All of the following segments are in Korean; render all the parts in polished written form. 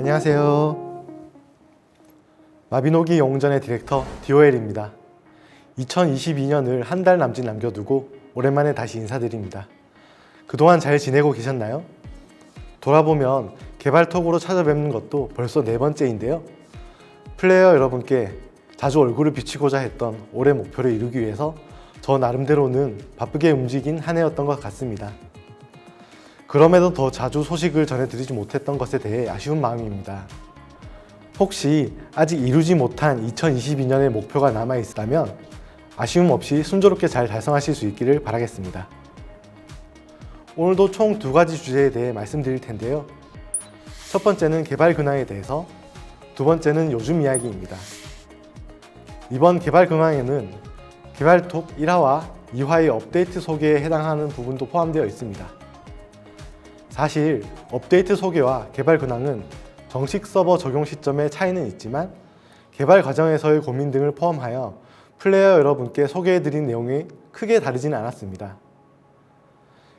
안녕하세요. 마비노기 영웅전의 디렉터 DOL입니다. 2022년을 한 달 남짓 남겨두고 오랜만에 다시 인사드립니다. 그동안 잘 지내고 계셨나요? 돌아보면 개발톡으로 찾아뵙는 것도 벌써 4번째인데요. 플레이어 여러분께 자주 얼굴을 비치고자 했던 올해 목표를 이루기 위해서 저 나름대로는 바쁘게 움직인 한 해였던 것 같습니다. 그럼에도 더 자주 소식을 전해드리지 못했던 것에 대해 아쉬운 마음입니다. 혹시 아직 이루지 못한 2022년의 목표가 남아있다면 아쉬움 없이 순조롭게 잘 달성하실 수 있기를 바라겠습니다. 오늘도 총 2가지 주제에 대해 말씀드릴 텐데요. 첫 번째는 개발 근황에 대해서, 두 번째는 요즘 이야기입니다. 이번 개발 근황에는 개발톡 1화와 2화의 업데이트 소개에 해당하는 부분도 포함되어 있습니다. 사실 업데이트 소개와 개발 근황은 정식 서버 적용 시점의 차이는 있지만 개발 과정에서의 고민 등을 포함하여 플레이어 여러분께 소개해드린 내용이 크게 다르지는 않았습니다.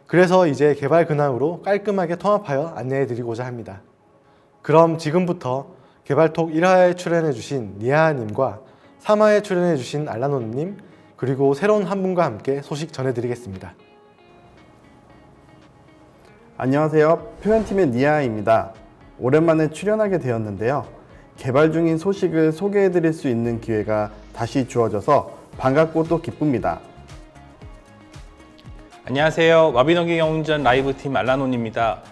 그래서 이제 개발 근황으로 깔끔하게 통합하여 안내해드리고자 합니다. 그럼 지금부터 개발톡 1화에 출연해주신 니아님과 3화에 출연해주신 알라노님, 그리고 새로운 한 분과 함께 소식 전해드리겠습니다. 안녕하세요. 표현팀의 니아입니다. 오랜만에 출연하게 되었는데요. 개발 중인 소식을 소개해드릴 수 있는 기회가 다시 주어져서 반갑고 또 기쁩니다. 안녕하세요. 마비노기 영웅전 라이브팀 알라논입니다.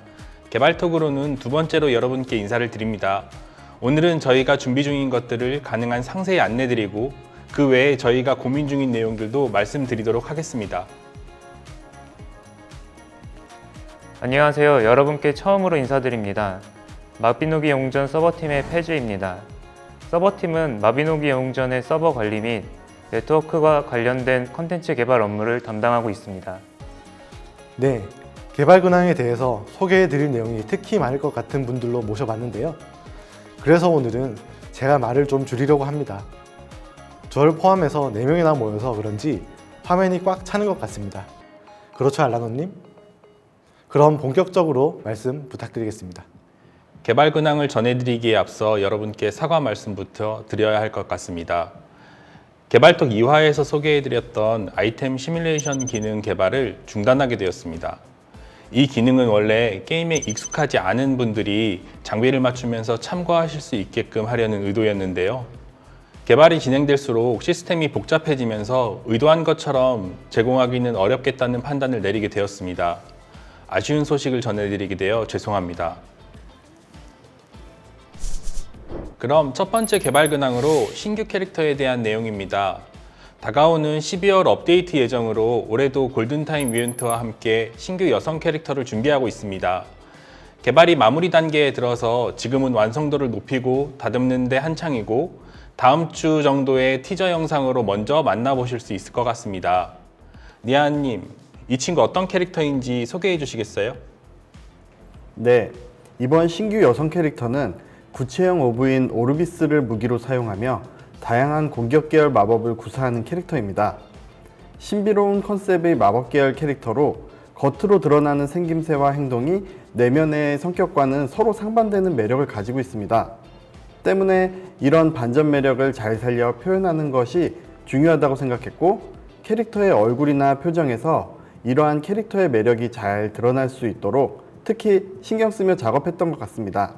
개발톡으로는 2번째로 여러분께 인사를 드립니다. 오늘은 저희가 준비 중인 것들을 가능한 상세히 안내드리고 그 외에 저희가 고민 중인 내용들도 말씀드리도록 하겠습니다. 안녕하세요. 여러분께 처음으로 인사드립니다. 마비노기 영웅전 서버팀의 패즈입니다. 서버팀은 마비노기 영웅전의 서버 관리 및 네트워크와 관련된 컨텐츠 개발 업무를 담당하고 있습니다. 네, 개발 근황에 대해서 소개해드릴 내용이 특히 많을 것 같은 분들로 모셔봤는데요. 그래서 오늘은 제가 말을 좀 줄이려고 합니다. 저를 포함해서 4명이나 모여서 그런지 화면이 꽉 차는 것 같습니다. 그렇죠, 알라노님? 그럼 본격적으로 말씀 부탁드리겠습니다. 개발 근황을 전해드리기에 앞서 여러분께 사과 말씀부터 드려야 할 것 같습니다. 개발톡 2화에서 소개해드렸던 아이템 시뮬레이션 기능 개발을 중단하게 되었습니다. 이 기능은 원래 게임에 익숙하지 않은 분들이 장비를 맞추면서 참고하실 수 있게끔 하려는 의도였는데요. 개발이 진행될수록 시스템이 복잡해지면서 의도한 것처럼 제공하기는 어렵겠다는 판단을 내리게 되었습니다. 아쉬운 소식을 전해드리게 되어 죄송합니다. 그럼 첫 번째 개발 근황으로 신규 캐릭터에 대한 내용입니다. 다가오는 12월 업데이트 예정으로 올해도 골든타임 뮤턴트와 함께 신규 여성 캐릭터를 준비하고 있습니다. 개발이 마무리 단계에 들어서 지금은 완성도를 높이고 다듬는 데 한창이고 다음 주 정도의 티저 영상으로 먼저 만나보실 수 있을 것 같습니다. 니아님, 이 친구 어떤 캐릭터인지 소개해 주시겠어요? 네, 이번 신규 여성 캐릭터는 구체형 오브인 오르비스를 무기로 사용하며 다양한 공격 계열 마법을 구사하는 캐릭터입니다. 신비로운 컨셉의 마법 계열 캐릭터로 겉으로 드러나는 생김새와 행동이 내면의 성격과는 서로 상반되는 매력을 가지고 있습니다. 때문에 이런 반전 매력을 잘 살려 표현하는 것이 중요하다고 생각했고, 캐릭터의 얼굴이나 표정에서 이러한 캐릭터의 매력이 잘 드러날 수 있도록 특히 신경 쓰며 작업했던 것 같습니다.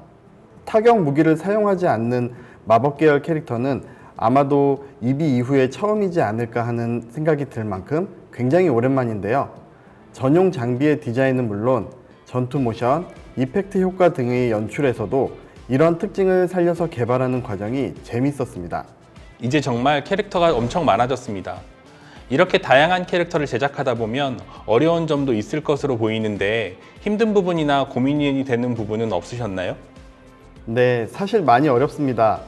타격 무기를 사용하지 않는 마법 계열 캐릭터는 아마도 EB 이후에 처음이지 않을까 하는 생각이 들 만큼 굉장히 오랜만인데요. 전용 장비의 디자인은 물론 전투 모션, 이펙트 효과 등의 연출에서도 이런 특징을 살려서 개발하는 과정이 재밌었습니다. 이제 정말 캐릭터가 엄청 많아졌습니다. 이렇게 다양한 캐릭터를 제작하다 보면 어려운 점도 있을 것으로 보이는데 힘든 부분이나 고민이 되는 부분은 없으셨나요? 네, 사실 많이 어렵습니다.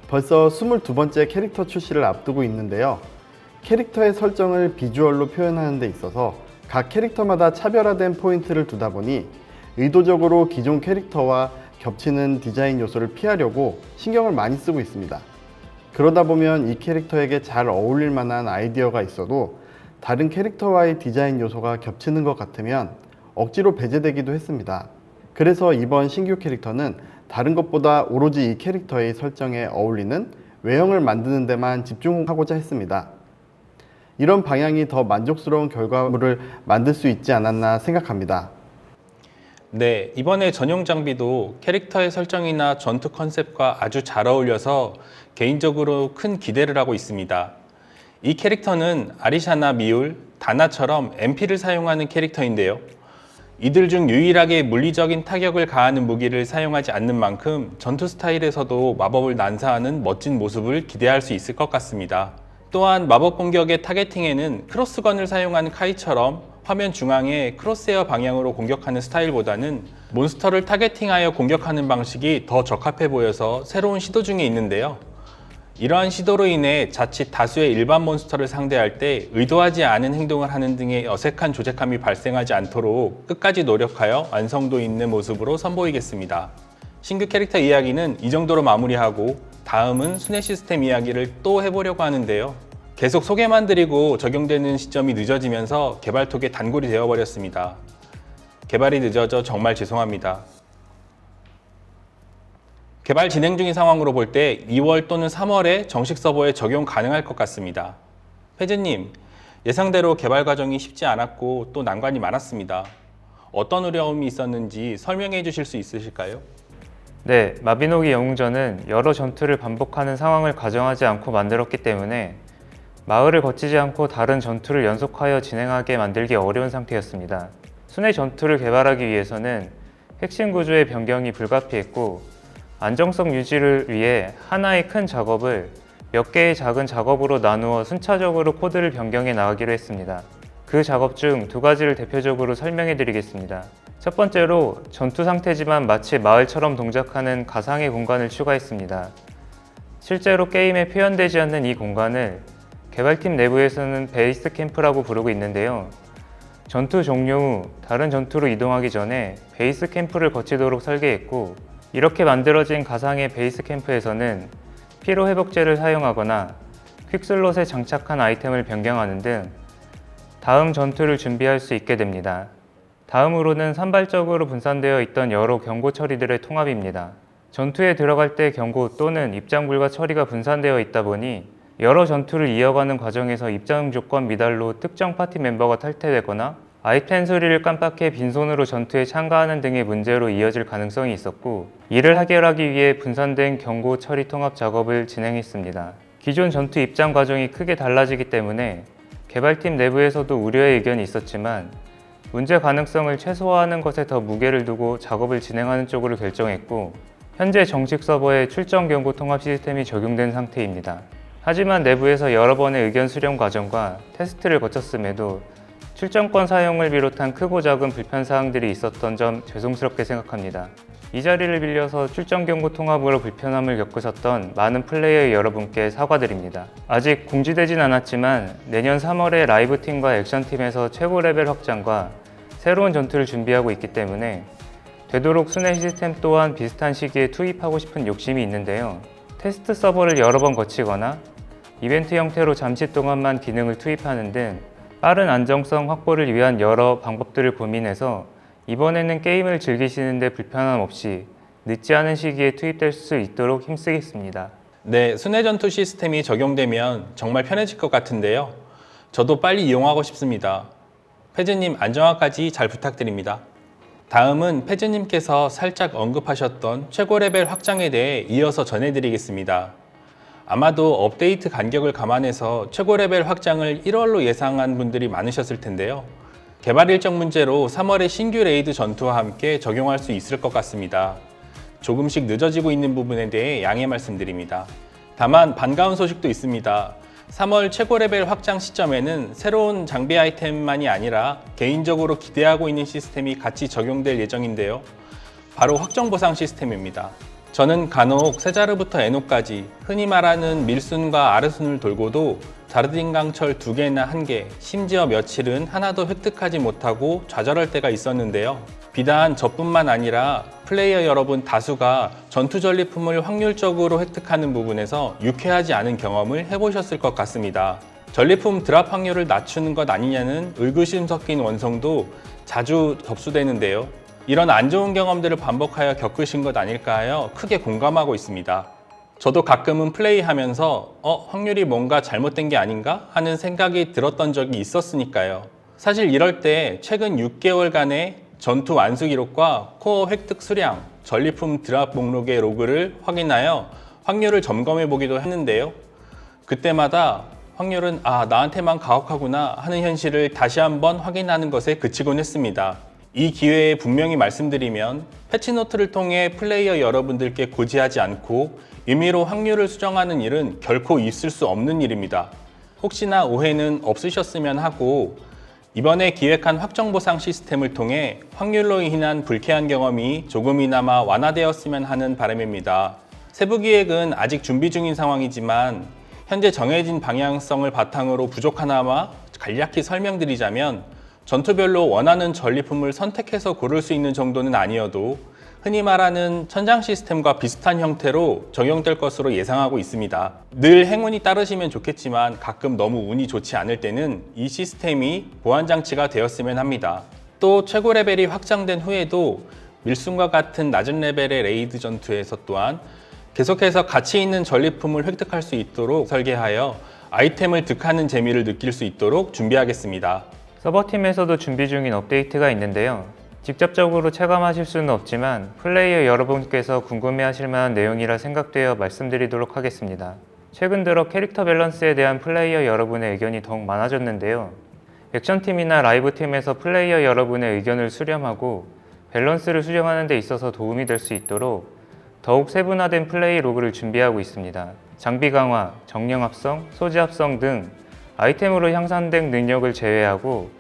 벌써 22번째 캐릭터 출시를 앞두고 있는데요. 캐릭터의 설정을 비주얼로 표현하는 데 있어서 각 캐릭터마다 차별화된 포인트를 두다 보니 의도적으로 기존 캐릭터와 겹치는 디자인 요소를 피하려고 신경을 많이 쓰고 있습니다. 그러다 보면 이 캐릭터에게 잘 어울릴 만한 아이디어가 있어도 다른 캐릭터와의 디자인 요소가 겹치는 것 같으면 억지로 배제되기도 했습니다. 그래서 이번 신규 캐릭터는 다른 것보다 오로지 이 캐릭터의 설정에 어울리는 외형을 만드는 데만 집중하고자 했습니다. 이런 방향이 더 만족스러운 결과물을 만들 수 있지 않았나 생각합니다. 네, 이번에 전용 장비도 캐릭터의 설정이나 전투 컨셉과 아주 잘 어울려서 개인적으로 큰 기대를 하고 있습니다. 이 캐릭터는 아리샤나 미울, 다나처럼 MP를 사용하는 캐릭터인데요. 이들 중 유일하게 물리적인 타격을 가하는 무기를 사용하지 않는 만큼 전투 스타일에서도 마법을 난사하는 멋진 모습을 기대할 수 있을 것 같습니다. 또한 마법 공격의 타겟팅에는 크로스건을 사용하는 카이처럼 화면 중앙에 크로스헤어 방향으로 공격하는 스타일보다는 몬스터를 타겟팅하여 공격하는 방식이 더 적합해 보여서 새로운 시도 중에 있는데요. 이러한 시도로 인해 자칫 다수의 일반 몬스터를 상대할 때 의도하지 않은 행동을 하는 등의 어색한 조작감이 발생하지 않도록 끝까지 노력하여 완성도 있는 모습으로 선보이겠습니다. 신규 캐릭터 이야기는 이 정도로 마무리하고 다음은 순회 시스템 이야기를 또 해보려고 하는데요. 계속 소개만 드리고 적용되는 시점이 늦어지면서 개발톡에 단골이 되어버렸습니다. 개발이 늦어져 정말 죄송합니다. 개발 진행 중인 상황으로 볼 때 2월 또는 3월에 정식 서버에 적용 가능할 것 같습니다. 패즈님, 예상대로 개발 과정이 쉽지 않았고 또 난관이 많았습니다. 어떤 어려움이 있었는지 설명해 주실 수 있으실까요? 네, 마비노기 영웅전은 여러 전투를 반복하는 상황을 가정하지 않고 만들었기 때문에 마을을 거치지 않고 다른 전투를 연속하여 진행하게 만들기 어려운 상태였습니다. 순회 전투를 개발하기 위해서는 핵심 구조의 변경이 불가피했고 안정성 유지를 위해 하나의 큰 작업을 몇 개의 작은 작업으로 나누어 순차적으로 코드를 변경해 나가기로 했습니다. 그 작업 중 두 가지를 대표적으로 설명해 드리겠습니다. 첫 번째로 전투 상태지만 마치 마을처럼 동작하는 가상의 공간을 추가했습니다. 실제로 게임에 표현되지 않는 이 공간을 개발팀 내부에서는 베이스 캠프라고 부르고 있는데요. 전투 종료 후 다른 전투로 이동하기 전에 베이스 캠프를 거치도록 설계했고 이렇게 만들어진 가상의 베이스 캠프에서는 피로 회복제를 사용하거나 퀵슬롯에 장착한 아이템을 변경하는 등 다음 전투를 준비할 수 있게 됩니다. 다음으로는 산발적으로 분산되어 있던 여러 경고 처리들의 통합입니다. 전투에 들어갈 때 경고 또는 입장 불가 처리가 분산되어 있다 보니 여러 전투를 이어가는 과정에서 입장 조건 미달로 특정 파티 멤버가 탈퇴되거나 아이템 소리를 깜빡해 빈손으로 전투에 참가하는 등의 문제로 이어질 가능성이 있었고 이를 해결하기 위해 분산된 경고 처리 통합 작업을 진행했습니다. 기존 전투 입장 과정이 크게 달라지기 때문에 개발팀 내부에서도 우려의 의견이 있었지만 문제 가능성을 최소화하는 것에 더 무게를 두고 작업을 진행하는 쪽으로 결정했고 현재 정식 서버에 출정 경고 통합 시스템이 적용된 상태입니다. 하지만 내부에서 여러 번의 의견 수렴 과정과 테스트를 거쳤음에도 출정권 사용을 비롯한 크고 작은 불편사항들이 있었던 점 죄송스럽게 생각합니다. 이 자리를 빌려서 출정 경고 통합으로 불편함을 겪으셨던 많은 플레이어 여러분께 사과드립니다. 아직 공지되진 않았지만 내년 3월에 라이브팀과 액션팀에서 최고 레벨 확장과 새로운 전투를 준비하고 있기 때문에 되도록 순회 시스템 또한 비슷한 시기에 투입하고 싶은 욕심이 있는데요. 테스트 서버를 여러 번 거치거나 이벤트 형태로 잠시 동안만 기능을 투입하는 등 빠른 안정성 확보를 위한 여러 방법들을 고민해서 이번에는 게임을 즐기시는데 불편함 없이 늦지 않은 시기에 투입될 수 있도록 힘쓰겠습니다. 네, 순회 전투 시스템이 적용되면 정말 편해질 것 같은데요. 저도 빨리 이용하고 싶습니다. 패즈님 안정화까지 잘 부탁드립니다. 다음은 패즈님께서 살짝 언급하셨던 최고 레벨 확장에 대해 이어서 전해드리겠습니다. 아마도 업데이트 간격을 감안해서 최고 레벨 확장을 1월로 예상한 분들이 많으셨을 텐데요. 개발 일정 문제로 3월에 신규 레이드 전투와 함께 적용할 수 있을 것 같습니다. 조금씩 늦어지고 있는 부분에 대해 양해 말씀드립니다. 다만 반가운 소식도 있습니다. 3월 최고 레벨 확장 시점에는 새로운 장비 아이템만이 아니라 개인적으로 기대하고 있는 시스템이 같이 적용될 예정인데요. 바로 확정 보상 시스템입니다. 저는 간혹 세자르부터 에노까지 흔히 말하는 밀순과 아르순을 돌고도 자르딘 강철 2개나 1개, 심지어 며칠은 하나도 획득하지 못하고 좌절할 때가 있었는데요. 비단 저뿐만 아니라 플레이어 여러분 다수가 전투 전리품을 확률적으로 획득하는 부분에서 유쾌하지 않은 경험을 해보셨을 것 같습니다. 전리품 드랍 확률을 낮추는 것 아니냐는 의구심 섞인 원성도 자주 접수되는데요. 이런 안 좋은 경험들을 반복하여 겪으신 것 아닐까 하여 크게 공감하고 있습니다. 저도 가끔은 플레이하면서 확률이 뭔가 잘못된 게 아닌가 하는 생각이 들었던 적이 있었으니까요. 사실 이럴 때 최근 6개월간의 전투 완수 기록과 코어 획득 수량, 전리품 드랍 목록의 로그를 확인하여 확률을 점검해 보기도 했는데요. 그때마다 확률은 나한테만 가혹하구나 하는 현실을 다시 한번 확인하는 것에 그치곤 했습니다. 이 기회에 분명히 말씀드리면 패치노트를 통해 플레이어 여러분들께 고지하지 않고 임의로 확률을 수정하는 일은 결코 있을 수 없는 일입니다. 혹시나 오해는 없으셨으면 하고 이번에 기획한 확정보상 시스템을 통해 확률로 인한 불쾌한 경험이 조금이나마 완화되었으면 하는 바람입니다. 세부 기획은 아직 준비 중인 상황이지만 현재 정해진 방향성을 바탕으로 부족하나마 간략히 설명드리자면 전투별로 원하는 전리품을 선택해서 고를 수 있는 정도는 아니어도 흔히 말하는 천장 시스템과 비슷한 형태로 적용될 것으로 예상하고 있습니다. 늘 행운이 따르시면 좋겠지만 가끔 너무 운이 좋지 않을 때는 이 시스템이 보안장치가 되었으면 합니다. 또 최고 레벨이 확장된 후에도 밀순과 같은 낮은 레벨의 레이드 전투에서 또한 계속해서 가치 있는 전리품을 획득할 수 있도록 설계하여 아이템을 득하는 재미를 느낄 수 있도록 준비하겠습니다. 서버팀에서도 준비 중인 업데이트가 있는데요. 직접적으로 체감하실 수는 없지만 플레이어 여러분께서 궁금해하실 만한 내용이라 생각되어 말씀드리도록 하겠습니다. 최근 들어 캐릭터 밸런스에 대한 플레이어 여러분의 의견이 더욱 많아졌는데요. 액션팀이나 라이브팀에서 플레이어 여러분의 의견을 수렴하고 밸런스를 수정하는 데 있어서 도움이 될 수 있도록 더욱 세분화된 플레이 로그를 준비하고 있습니다. 장비 강화, 정령 합성, 소지 합성 등 아이템으로 향상된 능력을 제외하고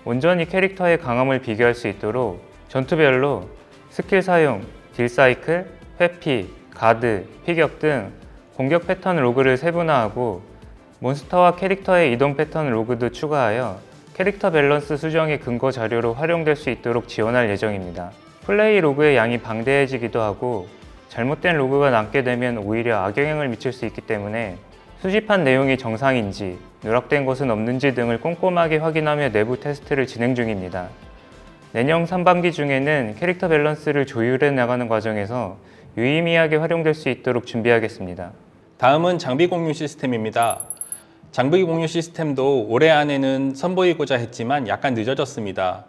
온전히 캐릭터의 강함을 비교할 수 있도록 전투별로 스킬 사용, 딜 사이클, 회피, 가드, 피격 등 공격 패턴 로그를 세분화하고 몬스터와 캐릭터의 이동 패턴 로그도 추가하여 캐릭터 밸런스 수정의 근거 자료로 활용될 수 있도록 지원할 예정입니다. 플레이 로그의 양이 방대해지기도 하고 잘못된 로그가 남게 되면 오히려 악영향을 미칠 수 있기 때문에 수집한 내용이 정상인지 누락된 것은 없는지 등을 꼼꼼하게 확인하며 내부 테스트를 진행 중입니다. 내년 상반기 중에는 캐릭터 밸런스를 조율해 나가는 과정에서 유의미하게 활용될 수 있도록 준비하겠습니다. 다음은 장비 공유 시스템입니다. 장비 공유 시스템도 올해 안에는 선보이고자 했지만 약간 늦어졌습니다.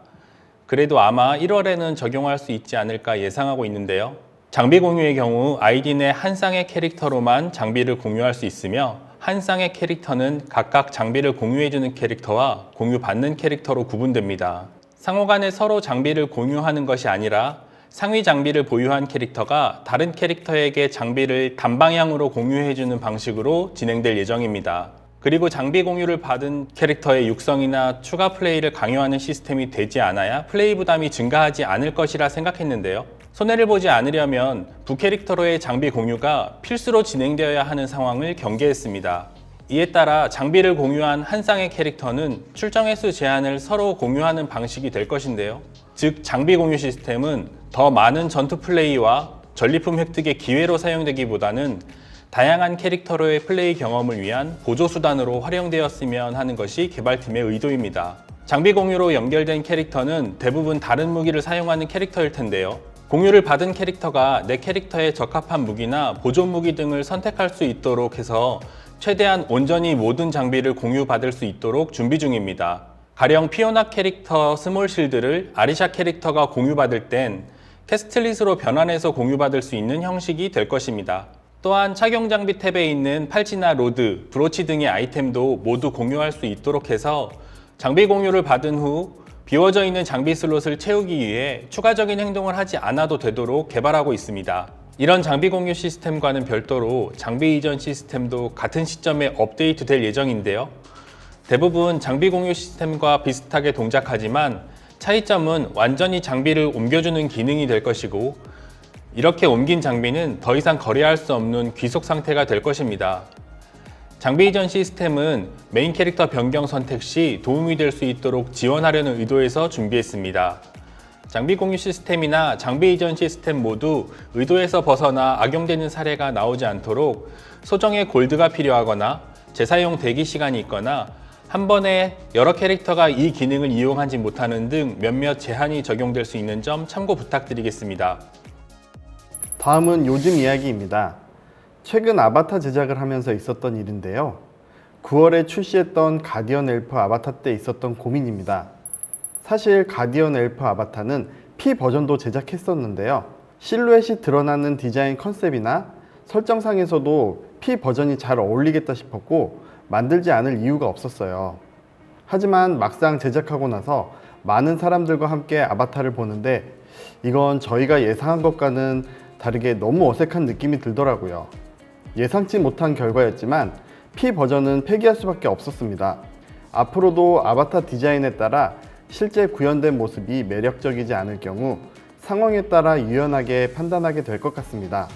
그래도 아마 1월에는 적용할 수 있지 않을까 예상하고 있는데요. 장비 공유의 경우 아이디 내 한 쌍의 캐릭터로만 장비를 공유할 수 있으며 한 쌍의 캐릭터는 각각 장비를 공유해주는 캐릭터와 공유받는 캐릭터로 구분됩니다. 상호 간에 서로 장비를 공유하는 것이 아니라 상위 장비를 보유한 캐릭터가 다른 캐릭터에게 장비를 단방향으로 공유해주는 방식으로 진행될 예정입니다. 그리고 장비 공유를 받은 캐릭터의 육성이나 추가 플레이를 강요하는 시스템이 되지 않아야 플레이 부담이 증가하지 않을 것이라 생각했는데요. 손해를 보지 않으려면 부캐릭터로의 장비 공유가 필수로 진행되어야 하는 상황을 경계했습니다. 이에 따라 장비를 공유한 한 쌍의 캐릭터는 출정 횟수 제한을 서로 공유하는 방식이 될 것인데요. 즉 장비 공유 시스템은 더 많은 전투 플레이와 전리품 획득의 기회로 사용되기보다는 다양한 캐릭터로의 플레이 경험을 위한 보조수단으로 활용되었으면 하는 것이 개발팀의 의도입니다. 장비 공유로 연결된 캐릭터는 대부분 다른 무기를 사용하는 캐릭터일 텐데요. 공유를 받은 캐릭터가 내 캐릭터에 적합한 무기나 보조 무기 등을 선택할 수 있도록 해서 최대한 온전히 모든 장비를 공유받을 수 있도록 준비 중입니다. 가령 피오나 캐릭터 스몰 실드를 아리샤 캐릭터가 공유받을 땐 캐스틀릿으로 변환해서 공유받을 수 있는 형식이 될 것입니다. 또한 착용 장비 탭에 있는 팔찌나 로드, 브로치 등의 아이템도 모두 공유할 수 있도록 해서 장비 공유를 받은 후 비워져 있는 장비 슬롯을 채우기 위해 추가적인 행동을 하지 않아도 되도록 개발하고 있습니다. 이런 장비 공유 시스템과는 별도로 장비 이전 시스템도 같은 시점에 업데이트 될 예정인데요. 대부분 장비 공유 시스템과 비슷하게 동작하지만 차이점은 완전히 장비를 옮겨주는 기능이 될 것이고 이렇게 옮긴 장비는 더 이상 거래할 수 없는 귀속 상태가 될 것입니다. 장비 이전 시스템은 메인 캐릭터 변경 선택 시 도움이 될 수 있도록 지원하려는 의도에서 준비했습니다. 장비 공유 시스템이나 장비 이전 시스템 모두 의도에서 벗어나 악용되는 사례가 나오지 않도록 소정의 골드가 필요하거나 재사용 대기 시간이 있거나 한 번에 여러 캐릭터가 이 기능을 이용하지 못하는 등 몇몇 제한이 적용될 수 있는 점 참고 부탁드리겠습니다. 다음은 요즘 이야기입니다. 최근 아바타 제작을 하면서 있었던 일인데요. 9월에 출시했던 가디언 엘프 아바타 때 있었던 고민입니다. 사실 가디언 엘프 아바타는 P 버전도 제작했었는데요. 실루엣이 드러나는 디자인 컨셉이나 설정상에서도 P 버전이 잘 어울리겠다 싶었고 만들지 않을 이유가 없었어요. 하지만 막상 제작하고 나서 많은 사람들과 함께 아바타를 보는데 이건 저희가 예상한 것과는 다르게 너무 어색한 느낌이 들더라고요. 예상치 못한 결과였지만 P 버전은 폐기할 수밖에 없었습니다. 앞으로도 아바타 디자인에 따라 실제 구현된 모습이 매력적이지 않을 경우 상황에 따라 유연하게 판단하게 될 것 같습니다.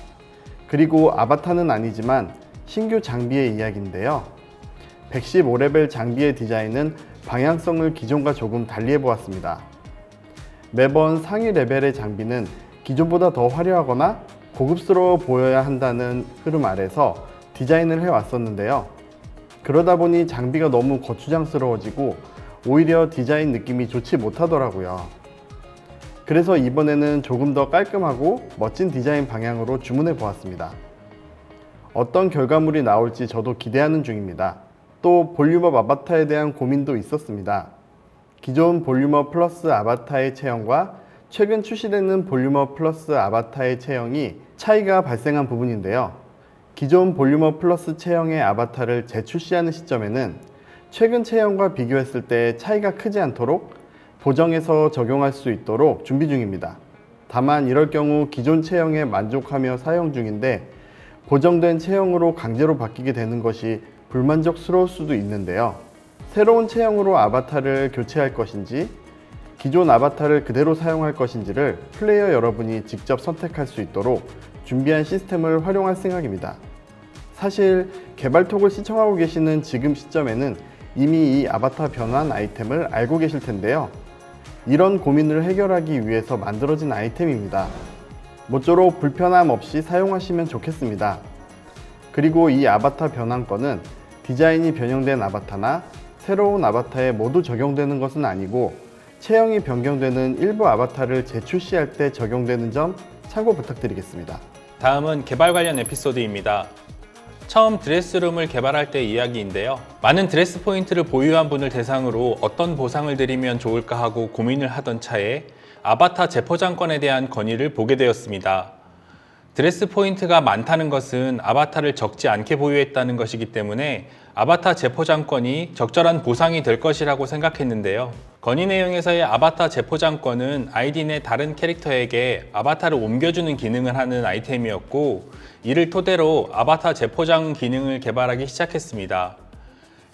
그리고 아바타는 아니지만 신규 장비의 이야기인데요. 115레벨 장비의 디자인은 방향성을 기존과 조금 달리해 보았습니다. 매번 상위 레벨의 장비는 기존보다 더 화려하거나 고급스러워 보여야 한다는 흐름 아래서 디자인을 해왔었는데요. 그러다 보니 장비가 너무 거추장스러워지고 오히려 디자인 느낌이 좋지 못하더라고요. 그래서 이번에는 조금 더 깔끔하고 멋진 디자인 방향으로 주문해 보았습니다. 어떤 결과물이 나올지 저도 기대하는 중입니다. 또 볼륨업 아바타에 대한 고민도 있었습니다. 기존 볼륨업 플러스 아바타의 체형과 최근 출시되는 볼륨업 플러스 아바타의 체형이 차이가 발생한 부분인데요. 기존 볼륨업 플러스 체형의 아바타를 재출시하는 시점에는 최근 체형과 비교했을 때 차이가 크지 않도록 보정해서 적용할 수 있도록 준비 중입니다. 다만 이럴 경우 기존 체형에 만족하며 사용 중인데 보정된 체형으로 강제로 바뀌게 되는 것이 불만족스러울 수도 있는데요. 새로운 체형으로 아바타를 교체할 것인지 기존 아바타를 그대로 사용할 것인지를 플레이어 여러분이 직접 선택할 수 있도록 준비한 시스템을 활용할 생각입니다. 사실 개발톡을 시청하고 계시는 지금 시점에는 이미 이 아바타 변환 아이템을 알고 계실 텐데요. 이런 고민을 해결하기 위해서 만들어진 아이템입니다. 모쪼록 불편함 없이 사용하시면 좋겠습니다. 그리고 이 아바타 변환권은 디자인이 변형된 아바타나 새로운 아바타에 모두 적용되는 것은 아니고 체형이 변경되는 일부 아바타를 재출시할 때 적용되는 점 참고 부탁드리겠습니다. 다음은 개발 관련 에피소드입니다. 처음 드레스룸을 개발할 때 이야기인데요. 많은 드레스 포인트를 보유한 분을 대상으로 어떤 보상을 드리면 좋을까 하고 고민을 하던 차에 아바타 재포장권에 대한 건의를 보게 되었습니다. 드레스 포인트가 많다는 것은 아바타를 적지 않게 보유했다는 것이기 때문에 아바타 재포장권이 적절한 보상이 될 것이라고 생각했는데요. 건의 내용에서의 아바타 재포장권은 아이디 내 다른 캐릭터에게 아바타를 옮겨주는 기능을 하는 아이템이었고 이를 토대로 아바타 재포장 기능을 개발하기 시작했습니다.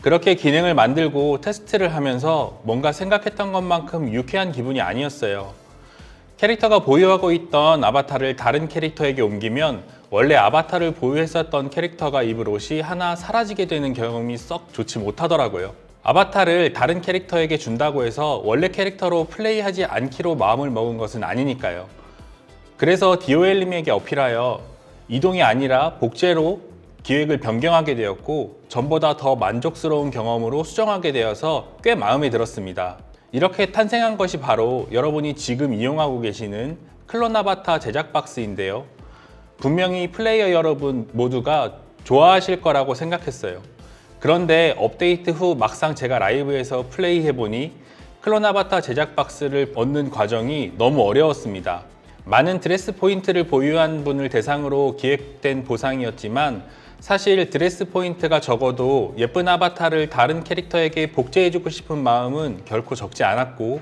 그렇게 기능을 만들고 테스트를 하면서 뭔가 생각했던 것만큼 유쾌한 기분이 아니었어요. 캐릭터가 보유하고 있던 아바타를 다른 캐릭터에게 옮기면 원래 아바타를 보유했었던 캐릭터가 입을 옷이 하나 사라지게 되는 경험이 썩 좋지 못하더라고요. 아바타를 다른 캐릭터에게 준다고 해서 원래 캐릭터로 플레이하지 않기로 마음을 먹은 것은 아니니까요. 그래서 DOL님에게 어필하여 이동이 아니라 복제로 기획을 변경하게 되었고 전보다 더 만족스러운 경험으로 수정하게 되어서 꽤 마음에 들었습니다. 이렇게 탄생한 것이 바로 여러분이 지금 이용하고 계시는 클론 아바타 제작 박스인데요. 분명히 플레이어 여러분 모두가 좋아하실 거라고 생각했어요. 그런데 업데이트 후 막상 제가 라이브에서 플레이해보니 클론 아바타 제작 박스를 얻는 과정이 너무 어려웠습니다. 많은 드레스 포인트를 보유한 분을 대상으로 기획된 보상이었지만 사실 드레스 포인트가 적어도 예쁜 아바타를 다른 캐릭터에게 복제해주고 싶은 마음은 결코 적지 않았고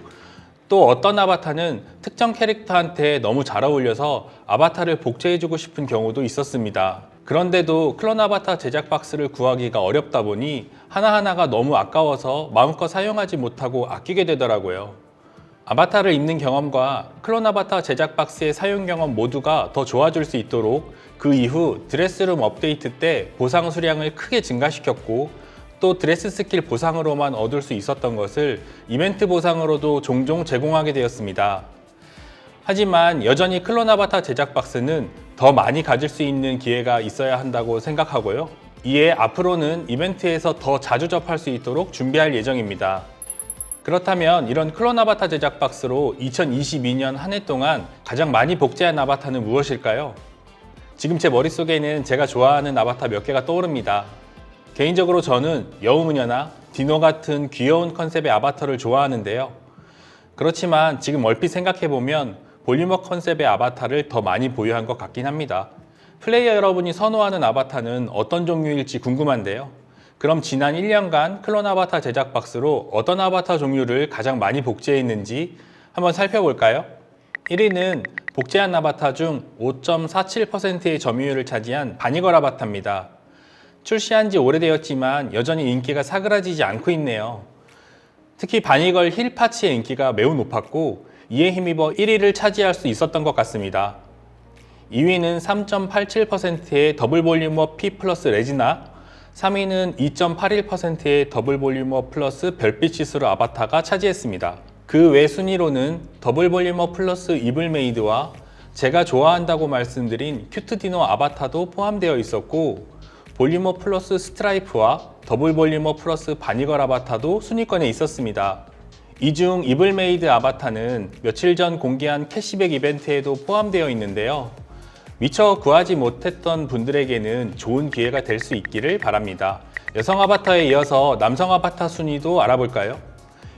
또 어떤 아바타는 특정 캐릭터한테 너무 잘 어울려서 아바타를 복제해주고 싶은 경우도 있었습니다. 그런데도 클론 아바타 제작 박스를 구하기가 어렵다 보니 하나하나가 너무 아까워서 마음껏 사용하지 못하고 아끼게 되더라고요. 아바타를 입는 경험과 클론 아바타 제작 박스의 사용 경험 모두가 더 좋아질 수 있도록 그 이후 드레스룸 업데이트 때 보상 수량을 크게 증가시켰고 또 드레스 스킬 보상으로만 얻을 수 있었던 것을 이벤트 보상으로도 종종 제공하게 되었습니다. 하지만 여전히 클론 아바타 제작 박스는 더 많이 가질 수 있는 기회가 있어야 한다고 생각하고요. 이에 앞으로는 이벤트에서 더 자주 접할 수 있도록 준비할 예정입니다. 그렇다면 이런 클론 아바타 제작 박스로 2022년 한 해 동안 가장 많이 복제한 아바타는 무엇일까요? 지금 제 머릿속에는 제가 좋아하는 아바타 몇 개가 떠오릅니다. 개인적으로 저는 여우무녀나 디노 같은 귀여운 컨셉의 아바타를 좋아하는데요. 그렇지만 지금 얼핏 생각해보면 볼륨업 컨셉의 아바타를 더 많이 보유한 것 같긴 합니다. 플레이어 여러분이 선호하는 아바타는 어떤 종류일지 궁금한데요. 그럼 지난 1년간 클론 아바타 제작 박스로 어떤 아바타 종류를 가장 많이 복제했는지 한번 살펴볼까요? 1위는 복제한 아바타 중 5.47%의 점유율을 차지한 바니걸 아바타입니다. 출시한 지 오래되었지만 여전히 인기가 사그라지지 않고 있네요. 특히 바니걸 힐 파츠의 인기가 매우 높았고 이에 힘입어 1위를 차지할 수 있었던 것 같습니다. 2위는 3.87%의 더블 볼륨업 P 플러스 레지나, 3위는 2.81%의 더블 볼륨업 플러스 별빛 시스루 아바타가 차지했습니다. 그 외 순위로는 더블 볼륨업 플러스 이블메이드와 제가 좋아한다고 말씀드린 큐트 디노 아바타도 포함되어 있었고, 볼륨업 플러스 스트라이프와 더블 볼륨업 플러스 바니걸 아바타도 순위권에 있었습니다. 이 중 이블메이드 아바타는 며칠 전 공개한 캐시백 이벤트에도 포함되어 있는데요. 미처 구하지 못했던 분들에게는 좋은 기회가 될 수 있기를 바랍니다. 여성 아바타에 이어서 남성 아바타 순위도 알아볼까요?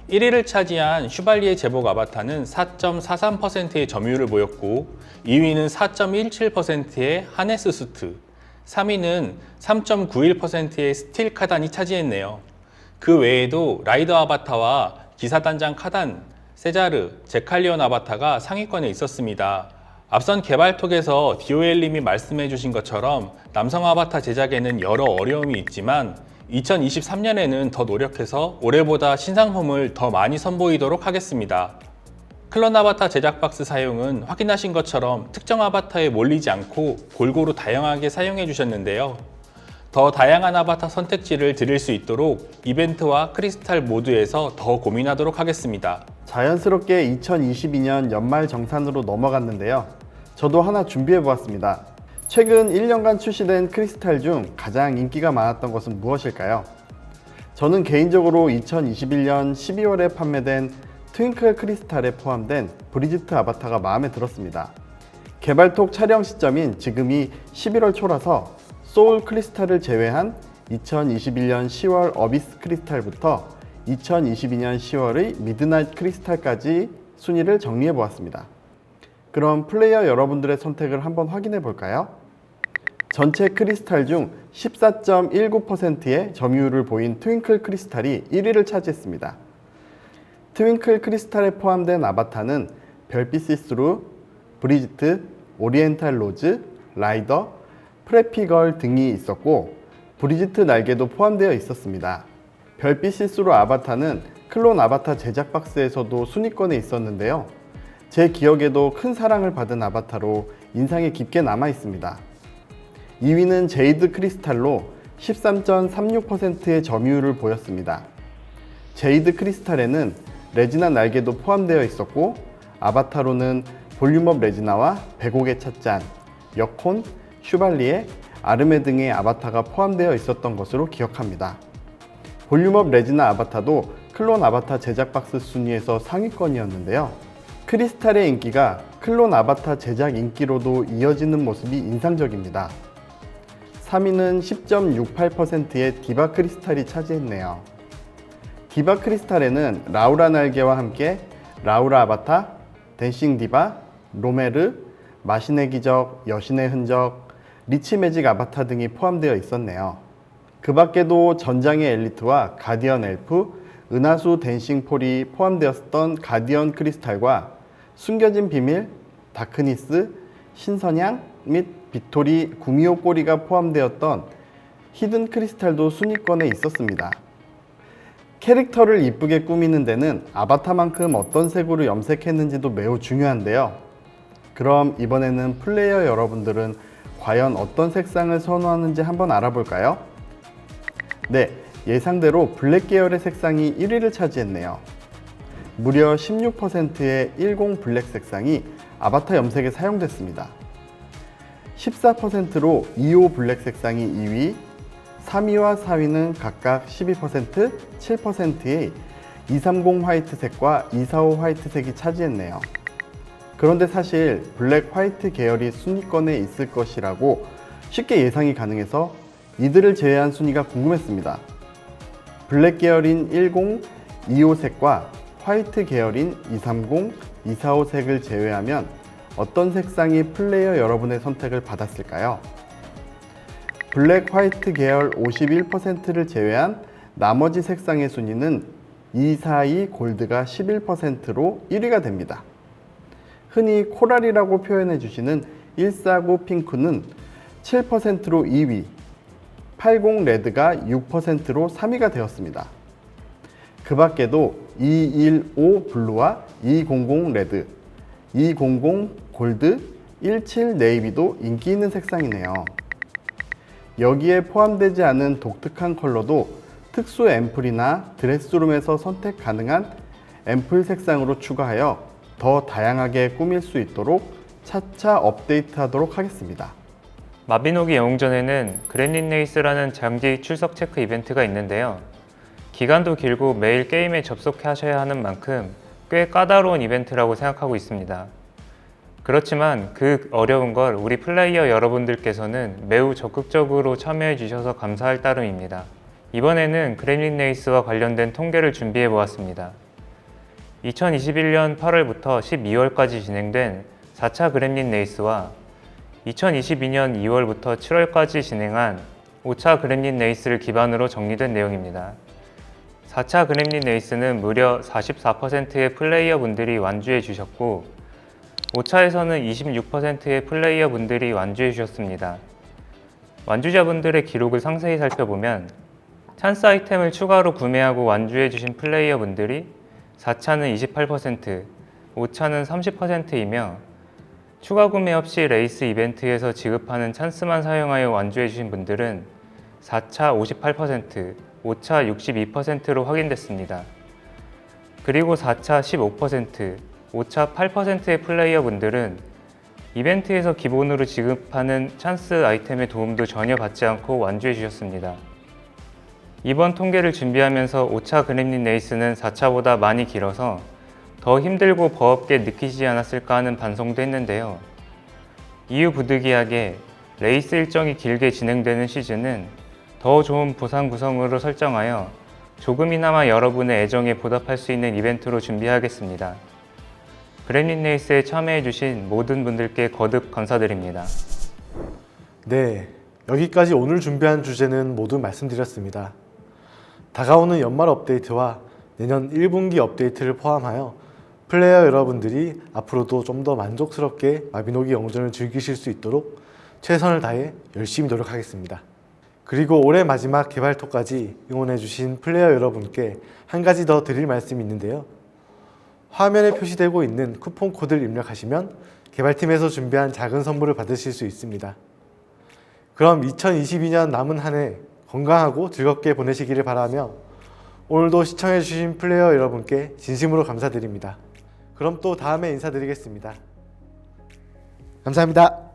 1위를 차지한 슈발리에 제복 아바타는 4.43%의 점유율을 보였고 2위는 4.17%의 하네스 수트, 3위는 3.91%의 스틸 카단이 차지했네요. 그 외에도 라이더 아바타와 기사단장 카단, 세자르, 제칼리온 아바타가 상위권에 있었습니다. 앞선 개발톡에서 DOL님이 말씀해 주신 것처럼 남성 아바타 제작에는 여러 어려움이 있지만 2023년에는 더 노력해서 올해보다 신상품을 더 많이 선보이도록 하겠습니다. 클론 아바타 제작 박스 사용은 확인하신 것처럼 특정 아바타에 몰리지 않고 골고루 다양하게 사용해 주셨는데요. 더 다양한 아바타 선택지를 드릴 수 있도록 이벤트와 크리스탈 모드에서 더 고민하도록 하겠습니다. 자연스럽게 2022년 연말 정산으로 넘어갔는데요. 저도 하나 준비해 보았습니다. 최근 1년간 출시된 크리스탈 중 가장 인기가 많았던 것은 무엇일까요? 저는 개인적으로 2021년 12월에 판매된 트윙클 크리스탈에 포함된 브리지트 아바타가 마음에 들었습니다. 개발톡 촬영 시점인 지금이 11월 초라서 소울 크리스탈을 제외한 2021년 10월 어비스 크리스탈부터 2022년 10월의 미드나잇 크리스탈까지 순위를 정리해 보았습니다. 그럼 플레이어 여러분들의 선택을 한번 확인해 볼까요? 전체 크리스탈 중 14.19%의 점유율을 보인 트윙클 크리스탈이 1위를 차지했습니다. 트윙클 크리스탈에 포함된 아바타는 별빛 시스루, 브리지트, 오리엔탈 로즈, 라이더, 프레피걸 등이 있었고 브리지트 날개도 포함되어 있었습니다. 별빛 시스루 아바타는 클론 아바타 제작 박스에서도 순위권에 있었는데요. 제 기억에도 큰 사랑을 받은 아바타로 인상에 깊게 남아 있습니다. 2위는 제이드 크리스탈로 13.36%의 점유율을 보였습니다. 제이드 크리스탈에는 레지나 날개도 포함되어 있었고 아바타로는 볼륨업 레지나와 백옥의 찻잔, 여콘, 슈발리에, 아르메 등의 아바타가 포함되어 있었던 것으로 기억합니다. 볼륨업 레지나 아바타도 클론 아바타 제작 박스 순위에서 상위권이었는데요. 크리스탈의 인기가 클론 아바타 제작 인기로도 이어지는 모습이 인상적입니다. 3위는 10.68%의 디바 크리스탈이 차지했네요. 디바 크리스탈에는 라우라 날개와 함께 라우라 아바타, 댄싱 디바, 로메르, 마신의 기적, 여신의 흔적, 리치 매직 아바타 등이 포함되어 있었네요. 그 밖에도 전장의 엘리트와 가디언 엘프, 은하수 댄싱 폴이 포함되었던 가디언 크리스탈과 숨겨진 비밀, 다크니스, 신선양 및 빅토리, 구미호 꼬리가 포함되었던 히든 크리스탈도 순위권에 있었습니다. 캐릭터를 이쁘게 꾸미는 데는 아바타만큼 어떤 색으로 염색했는지도 매우 중요한데요. 그럼 이번에는 플레이어 여러분들은 과연 어떤 색상을 선호하는지 한번 알아볼까요? 네, 예상대로 블랙 계열의 색상이 1위를 차지했네요. 무려 16%의 10 블랙 색상이 아바타 염색에 사용됐습니다. 14%로 25 블랙 색상이 2위, 3위와 4위는 각각 12%, 7%의 230 화이트색과 245 화이트색이 차지했네요. 그런데 사실 블랙 화이트 계열이 순위권에 있을 것이라고 쉽게 예상이 가능해서 이들을 제외한 순위가 궁금했습니다. 블랙 계열인 10, 25색과 화이트 계열인 230, 245색을 제외하면 어떤 색상이 플레이어 여러분의 선택을 받았을까요? 블랙 화이트 계열 51%를 제외한 나머지 색상의 순위는 242 골드가 11%로 1위가 됩니다. 흔히 코랄이라고 표현해 주시는 149 핑크는 7%로 2위, 80 레드가 6%로 3위가 되었습니다. 그 밖에도 215 블루와 200 레드, 200 골드, 17 네이비도 인기 있는 색상이네요. 여기에 포함되지 않은 독특한 컬러도 특수 앰플이나 드레스룸에서 선택 가능한 앰플 색상으로 추가하여 더 다양하게 꾸밀 수 있도록 차차 업데이트하도록 하겠습니다. 마비노기 영웅전에는 그렘린 레이스라는 장기 출석 체크 이벤트가 있는데요. 기간도 길고 매일 게임에 접속하셔야 하는 만큼 꽤 까다로운 이벤트라고 생각하고 있습니다. 그렇지만 그 어려운 걸 우리 플레이어 여러분들께서는 매우 적극적으로 참여해 주셔서 감사할 따름입니다. 이번에는 그렘린 레이스와 관련된 통계를 준비해 보았습니다. 2021년 8월부터 12월까지 진행된 4차 그렘린 레이스와 2022년 2월부터 7월까지 진행한 5차 그렘린 레이스를 기반으로 정리된 내용입니다. 4차 그렘린 레이스는 무려 44%의 플레이어 분들이 완주해 주셨고 5차에서는 26%의 플레이어 분들이 완주해 주셨습니다. 완주자분들의 기록을 상세히 살펴보면 찬스 아이템을 추가로 구매하고 완주해 주신 플레이어 분들이 4차는 28%, 5차는 30%이며 추가 구매 없이 레이스 이벤트에서 지급하는 찬스만 사용하여 완주해 주신 분들은 4차 58%, 5차 62%로 확인됐습니다. 그리고 4차 15%, 5차 8%의 플레이어 분들은 이벤트에서 기본으로 지급하는 찬스 아이템의 도움도 전혀 받지 않고 완주해 주셨습니다. 이번 통계를 준비하면서 5차 그렘린 레이스는 4차보다 많이 길어서 더 힘들고 버겁게 느끼지 않았을까 하는 반성도 했는데요. 이유 부득이하게 레이스 일정이 길게 진행되는 시즌은 더 좋은 보상 구성으로 설정하여 조금이나마 여러분의 애정에 보답할 수 있는 이벤트로 준비하겠습니다. 그렘린 레이스에 참여해주신 모든 분들께 거듭 감사드립니다. 네, 여기까지 오늘 준비한 주제는 모두 말씀드렸습니다. 다가오는 연말 업데이트와 내년 1분기 업데이트를 포함하여 플레이어 여러분들이 앞으로도 좀 더 만족스럽게 마비노기 영웅전을 즐기실 수 있도록 최선을 다해 열심히 노력하겠습니다. 그리고 올해 마지막 개발토까지 응원해주신 플레이어 여러분께 한 가지 더 드릴 말씀이 있는데요. 화면에 표시되고 있는 쿠폰 코드를 입력하시면 개발팀에서 준비한 작은 선물을 받으실 수 있습니다. 그럼 2022년 남은 한 해 건강하고 즐겁게 보내시기를 바라며 오늘도 시청해주신 플레이어 여러분께 진심으로 감사드립니다. 그럼 또 다음에 인사드리겠습니다. 감사합니다.